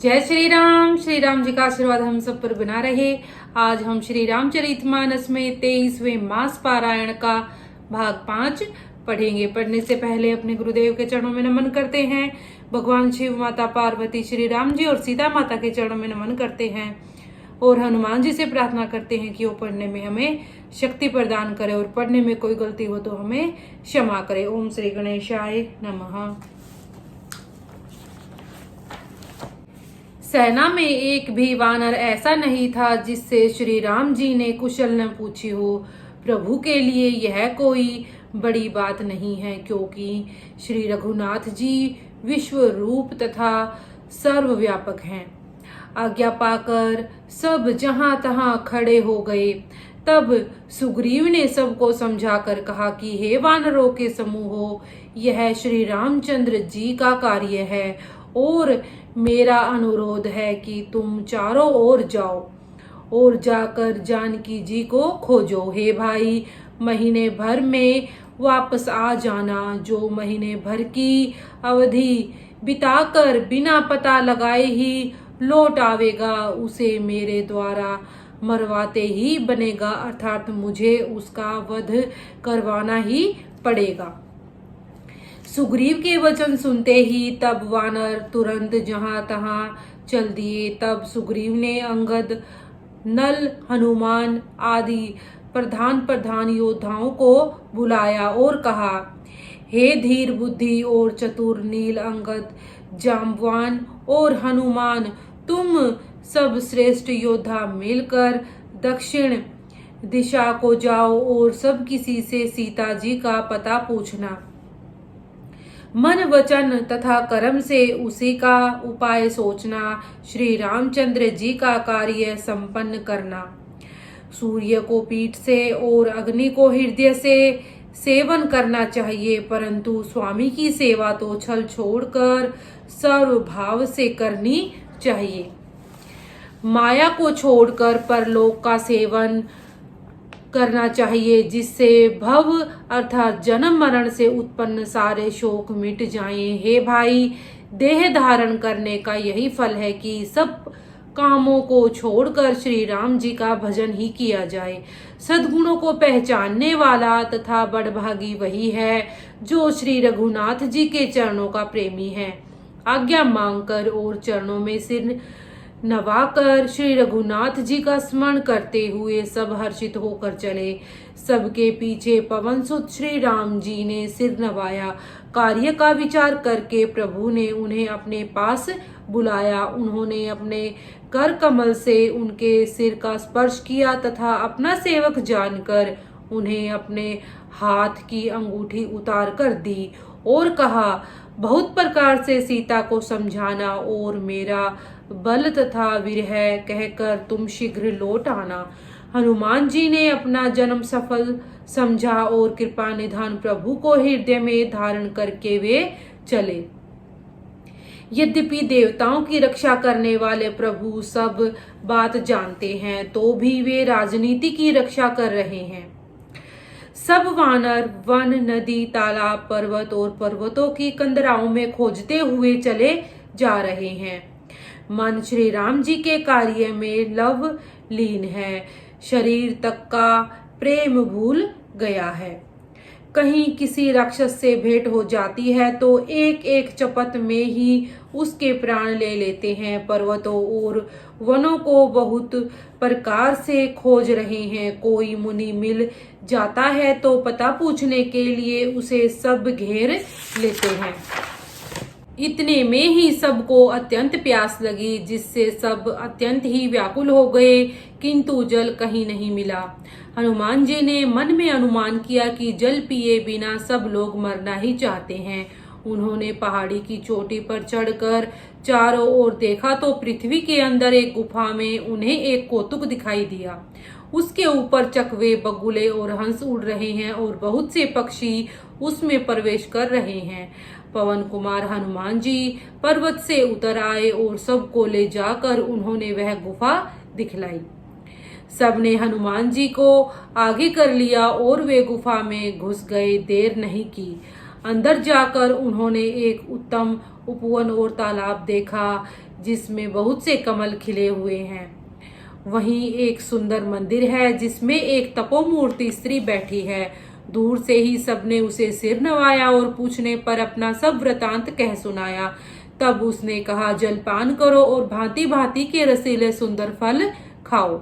जय श्री राम जी का आशीर्वाद हम सब पर बना रहे। आज हम श्री रामचरितमानस में 23वें मास पारायण का भाग 5 पढ़ेंगे। पढ़ने से पहले अपने गुरुदेव के चरणों में नमन करते हैं। भगवान शिव, माता पार्वती, श्री राम जी और सीता माता के चरणों में नमन करते हैं और हनुमान जी से प्रार्थना करते हैं कि वो पढ़ने में हमें शक्ति प्रदान करे और पढ़ने में कोई गलती हो तो हमें क्षमा करे। ओम श्री गणेशाय नमः। सेना में एक भी वानर ऐसा नहीं था जिससे श्री राम जी ने कुशल न पूछी हो। प्रभु के लिए यह कोई बड़ी बात नहीं है, क्योंकि श्री रघुनाथ जी विश्व रूप तथा सर्वव्यापक हैं। आज्ञा पाकर सब जहां तहां खड़े हो गए। तब सुग्रीव ने सबको समझाकर कहा कि हे वानरों के समूहो, यह श्री रामचंद्र जी का कार्य है और मेरा अनुरोध है कि तुम चारों ओर जाओ और जाकर जानकी जी को खोजो। हे भाई, महीने भर में वापस आ जाना। जो महीने भर की अवधि बिताकर बिना पता लगाए ही लौट आवेगा, उसे मेरे द्वारा मरवाते ही बनेगा, अर्थात मुझे उसका वध करवाना ही पड़ेगा। सुग्रीव के वचन सुनते ही तब वानर तुरंत जहां तहां चल दिए। तब सुग्रीव ने अंगद, नल, हनुमान आदि प्रधान योद्धाओं को बुलाया और कहा, हे धीर बुद्धि और चतुर नील, अंगद, जाम्बवान और हनुमान, तुम सब श्रेष्ठ योद्धा मिलकर दक्षिण दिशा को जाओ और सब किसी से सीता जी का पता पूछना। मन वचन तथा कर्म से उसी का उपाय सोचना। श्री रामचंद्र जी का कार्य संपन्न करना। सूर्य को पीठ से और अग्नि को हृदय से सेवन करना चाहिए, परंतु स्वामी की सेवा तो छल छोड़कर सर्वभाव से करनी चाहिए। माया को छोड़कर परलोक का सेवन करना चाहिए, जिससे भव अर्थात जन्म मरण से उत्पन्न सारे शोक मिट जाएं। हे भाई, देह धारण करने का यही फल है कि सब कामों को छोड़कर श्री राम जी का भजन ही किया जाए। सद्गुणों को पहचानने वाला तथा बड़भागी वही है जो श्री रघुनाथ जी के चरणों का प्रेमी है। आज्ञा मांगकर और चरणों में सिर नवाकर श्री रघुनाथ जी का स्मरण करते हुए सब हर्षित होकर चले। सबके पीछे पवन सुत श्री राम जी ने सिर नवाया। कार्य का विचार करके प्रभु ने उन्हें अपने पास बुलाया। उन्होंने अपने कर कमल से उनके सिर का स्पर्श किया तथा अपना सेवक जानकर उन्हें अपने हाथ की अंगूठी उतार कर दी और कहा, बहुत प्रकार से सीता को समझाना और मेरा बल तथा विरह कहकर तुम शीघ्र लौट आना। हनुमान जी ने अपना जन्म सफल समझा और कृपा निधान प्रभु को हृदय में धारण करके वे चले। यद्यपि देवताओं की रक्षा करने वाले प्रभु सब बात जानते हैं, तो भी वे राजनीति की रक्षा कर रहे हैं। सब वानर वन, नदी, तालाब, पर्वत और पर्वतों की कंदराओं में खोजते हुए चले जा रहे हैं। मन श्री राम जी के कार्य में लव लीन है, शरीर तक का प्रेम भूल गया है। कहीं किसी राक्षस से भेंट हो जाती है तो एक एक चपत में ही उसके प्राण ले लेते हैं। पर्वतों और वनों को बहुत प्रकार से खोज रहे हैं। कोई मुनि मिल जाता है तो पता पूछने के लिए उसे सब घेर लेते हैं। इतने में ही सबको अत्यंत प्यास लगी, जिससे सब अत्यंत ही व्याकुल हो गए, किंतु जल कहीं नहीं मिला। हनुमान जी ने मन में अनुमान किया कि जल पिए बिना सब लोग मरना ही चाहते हैं। उन्होंने पहाड़ी की चोटी पर चढ़कर चारों ओर देखा तो पृथ्वी के अंदर एक गुफा में उन्हें एक कौतुक दिखाई दिया। उसके ऊपर चकवे, बगुले और हंस उड़ रहे हैं और बहुत से पक्षी उसमें प्रवेश कर रहे हैं। पवन कुमार हनुमान जी पर्वत से उतर आए और सबको ले जाकर उन्होंने वह गुफा दिखलाई। सबने हनुमान जी को आगे कर लिया और वे गुफा में घुस गए। देर नहीं की, अंदर जाकर उन्होंने एक उत्तम उपवन और तालाब देखा। जिसमें बहुत से कमल खिले हुए हैं। वहीं एक सुंदर मंदिर है जिसमें एक तपोमूर्ति स्त्री बैठी है। दूर से ही सबने उसे सिर नवाया और पूछने पर अपना सब वृतांत कह सुनाया। तब उसने कहा, जलपान करो और भांति भांति के रसीले सुंदर फल खाओ।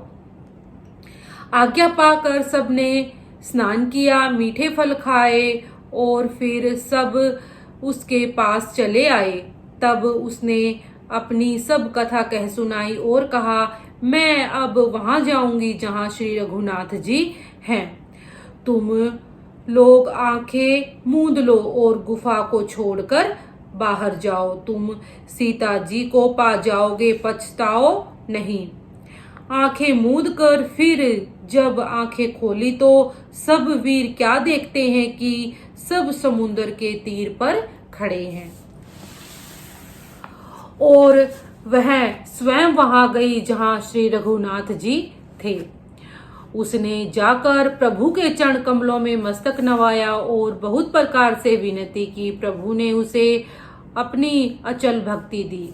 आज्ञा पाकर सबने स्नान किया, मीठे फल खाए और फिर सब उसके पास चले आए। तब उसने अपनी सब कथा कह सुनाई और कहा, मैं अब वहां जाऊंगी जहां श्री रघुनाथ जी हैं। तुम लोग आंखें मूंद लो और गुफा को छोड़कर बाहर जाओ। तुम सीता जी को पा जाओगे, पछताओ नहीं। आंखें मूंद कर फिर जब आंखें खोली तो सब वीर क्या देखते हैं कि सब समुद्र के तीर पर खड़े हैं। और वह स्वयं वहां गई जहां श्री रघुनाथ जी थे। उसने जाकर प्रभु के चरण कमलों में मस्तक नवाया और बहुत प्रकार से विनती की। प्रभु ने उसे अपनी अचल भक्ति दी।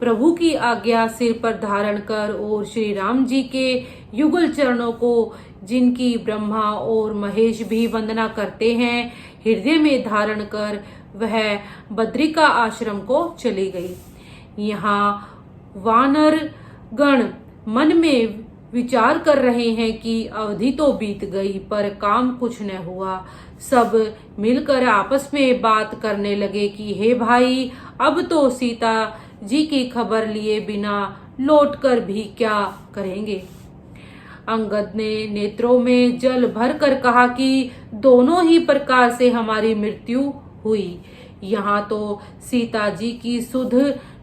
प्रभु की आज्ञा सिर पर धारण कर और श्री राम जी के युगल चरणों को, जिनकी ब्रह्मा और महेश भी वंदना करते हैं, हृदय में धारण कर वह बद्रिका आश्रम को चली गई। यहाँ वानर गण मन में विचार कर रहे हैं कि अवधि तो बीत गई पर काम कुछ न हुआ। सब मिलकर आपस में बात करने लगे कि हे भाई, अब तो सीता जी की खबर लिए बिना लौटकर भी क्या करेंगे। अंगद ने नेत्रों में जल भर कर कहा कि दोनों ही प्रकार से हमारी मृत्यु हुई। यहाँ तो सीता जी की सुध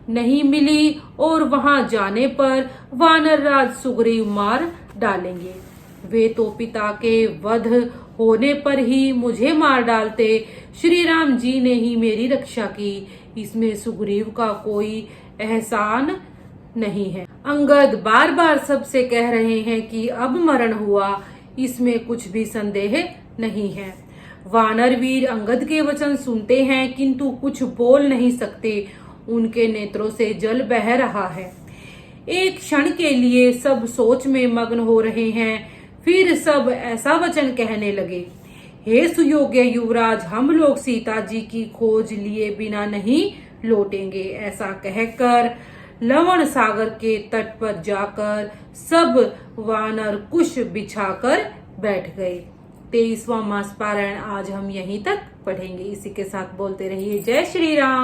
नहीं मिली और वहां जाने पर वानर राज सुग्रीव मार डालेंगे। वे तो पिता के वध होने पर ही मुझे मार डालते। श्री राम जी ने ही मेरी रक्षा की, इसमें सुग्रीव का कोई एहसान नहीं है। अंगद बार बार सबसे कह रहे हैं कि अब मरण हुआ, इसमें कुछ भी संदेह नहीं है। वानर वीर अंगद के वचन सुनते हैं किंतु कुछ बोल नहीं सकते। उनके नेत्रों से जल बह रहा है। एक क्षण के लिए सब सोच में मग्न हो रहे हैं। फिर सब ऐसा वचन कहने लगे, हे सुयोग्य युवराज, हम लोग सीता जी की खोज लिए बिना नहीं लौटेंगे। ऐसा कहकर लवण सागर के तट पर जाकर सब वानर कुश बिछाकर बैठ गए। 23वां मास पारायण आज हम यहीं तक पढ़ेंगे। इसी के साथ बोलते रहिए जय श्री राम।